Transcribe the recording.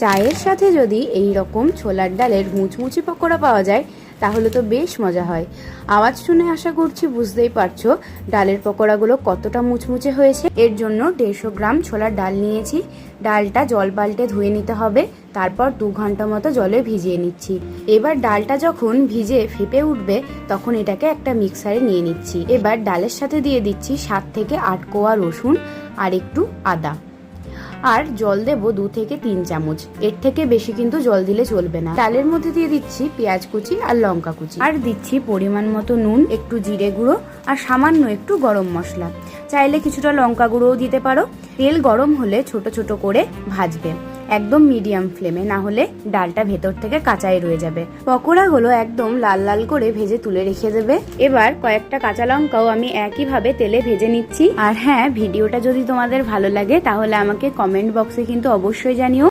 চায়ের সাথে যদি এই রকম ছোলার ডালের মুচমুচে পকোড়া পাওয়া যায় তাহলে তো বেশ মজা হয়। আওয়াজ শুনে আশা করছি বুঝতেই পারছো ডালের পকোড়াগুলো কতটা মুচমুচে হয়েছে। এর জন্য 150 গ্রাম ছোলার ডাল নিয়েছি। ডালটা জল পাল্টে ধুয়ে নিতে হবে, তারপর 2 ঘন্টা মতো জলে ভিজিয়ে নিচ্ছি। এবার ডালটা যখন ভিজে ফেপে উঠবে তখন এটাকে একটা মিক্সারে নিয়ে নিচ্ছি। এবার ডালের সাথে দিয়ে দিচ্ছি 7 থেকে 8 কোয়া রসুন আর একটু আদা, আর জল দেবো 2 থেকে 3 চামচ। এর থেকে বেশি কিন্তু জল দিলে চলবে না। ডালের মধ্যে দিয়ে দিচ্ছি পেঁয়াজ কুচি আর লঙ্কা কুচি, আর দিচ্ছি পরিমাণ মতো নুন, একটু জিরে গুঁড়ো আর সামান্য একটু গরম মশলা। চাইলে কিছুটা লঙ্কা গুঁড়োও দিতে পারো। তেল গরম হলে ছোট ছোট করে ভাজবে, একদম মিডিয়াম ফ্লেমে, না হলে ডালটা ভেতর থেকে কাঁচাই রয়ে যাবে। পকোড়াগুলো একদম লাল লাল করে ভেজে তুলে রেখে দেবে। এবার কয়েকটা কাঁচা লঙ্কাও আমি একইভাবে তেলে ভেজে নিচ্ছি। আর হ্যাঁ, ভিডিওটা যদি তোমাদের ভালো লাগে তাহলে আমাকে কমেন্ট বক্সে কিন্তু অবশ্যই জানিও।